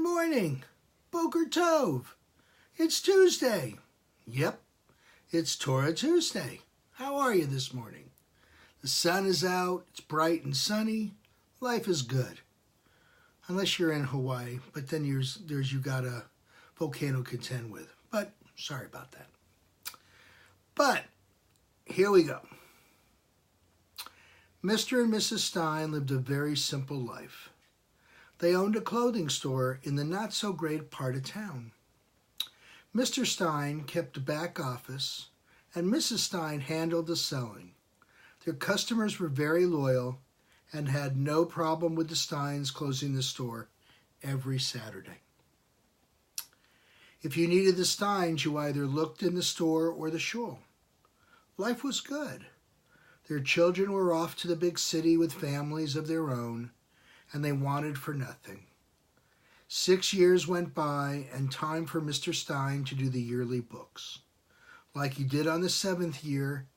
morning. Boker Tov. It's Tuesday. Yep, it's Torah Tuesday. How are you this morning? The sun is out. It's bright and sunny. Life is good. Unless you're in Hawaii, but then you got a volcano to contend with. But sorry about that. But here we go. Mr. and Mrs. Stein lived a very simple life. They owned a clothing store in the not-so-great part of town. Mr. Stein kept the back office, and Mrs. Stein handled the selling. Their customers were very loyal and had no problem with the Steins closing the store every Saturday. If you needed the Steins, you either looked in the store or the shul. Life was good. Their children were off to the big city with families of their own, and they wanted for nothing. 6 years went by, and time for Mr. Stein to do the yearly books. Like he did on the 7th year,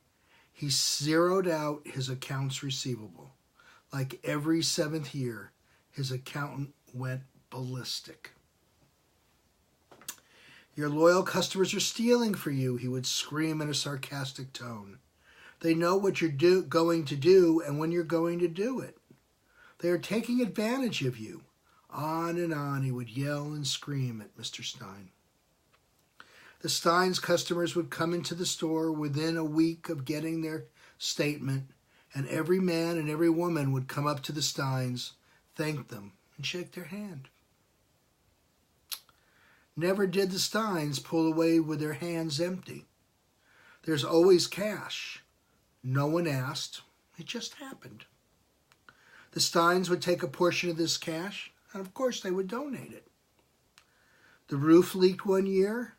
he zeroed out his accounts receivable. Like every 7th year, his accountant went ballistic. "Your loyal customers are stealing for you," he would scream in a sarcastic tone. "They know what you're going to do and when you're going to do it. They are taking advantage of you." On and on he would yell and scream at Mr. Stein. The Steins' customers would come into the store within a week of getting their statement, and every man and every woman would come up to the Steins, thank them, and shake their hand. Never did the Steins pull away with their hands empty. There's always cash. No one asked. It just happened. The Steins would take a portion of this cash, and of course they would donate it. The roof leaked one year.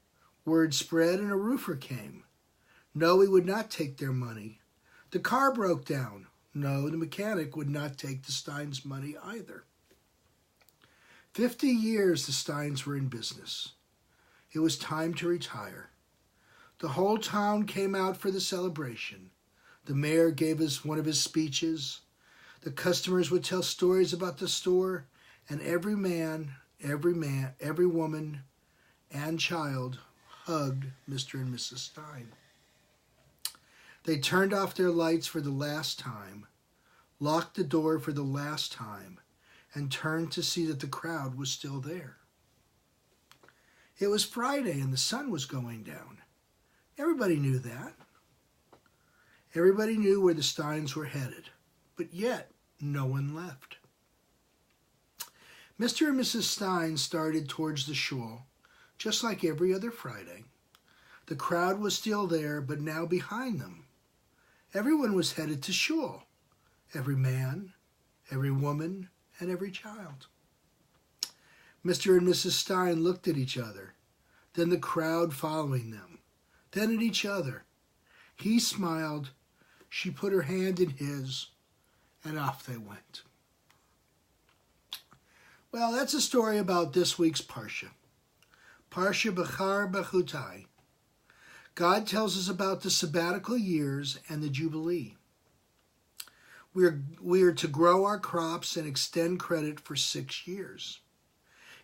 Word spread, and a roofer came. No, he would not take their money. The car broke down. No, the mechanic would not take the Steins' money either. 50 years the Steins were in business. It was time to retire. The whole town came out for the celebration. The mayor gave us one of his speeches. The customers would tell stories about the store, and every man, every woman, and child hugged Mr. and Mrs. Stein. They turned off their lights for the last time, locked the door for the last time, and turned to see that the crowd was still there. It was Friday and the sun was going down. Everybody knew that. Everybody knew where the Steins were headed, but yet no one left. Mr. and Mrs. Stein started towards the shul, just like every other Friday. The crowd was still there, but now behind them. Everyone was headed to shul. Every man, every woman, and every child. Mr. and Mrs. Stein looked at each other, then the crowd following them, then at each other. He smiled, she put her hand in his, and off they went. Well, that's a story about this week's Parsha. Parsha Behar Bechukotai. God tells us about the sabbatical years and the Jubilee. We are to grow our crops and extend credit for 6 years.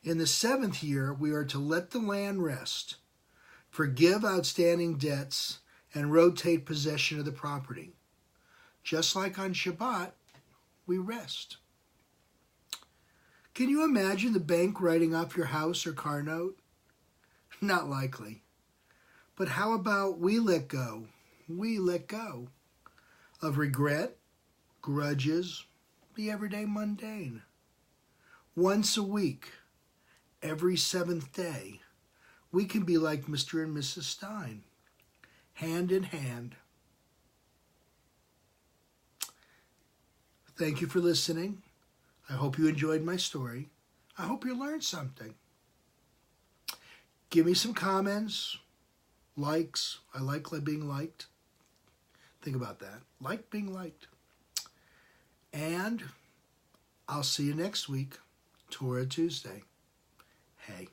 In the 7th year, we are to let the land rest, forgive outstanding debts, and rotate possession of the property. Just like on Shabbat, we rest. Can you imagine the bank writing off your house or car note? Not likely. But how about we let go of regret, grudges, the everyday mundane. Once a week, every 7th day, we can be like Mr. and Mrs. Stein, hand in hand. Thank you for listening. I hope you enjoyed my story. I hope you learned something. Give me some comments, likes. I like being liked. Think about that. Like being liked. And I'll see you next week, Torah Tuesday. Hey.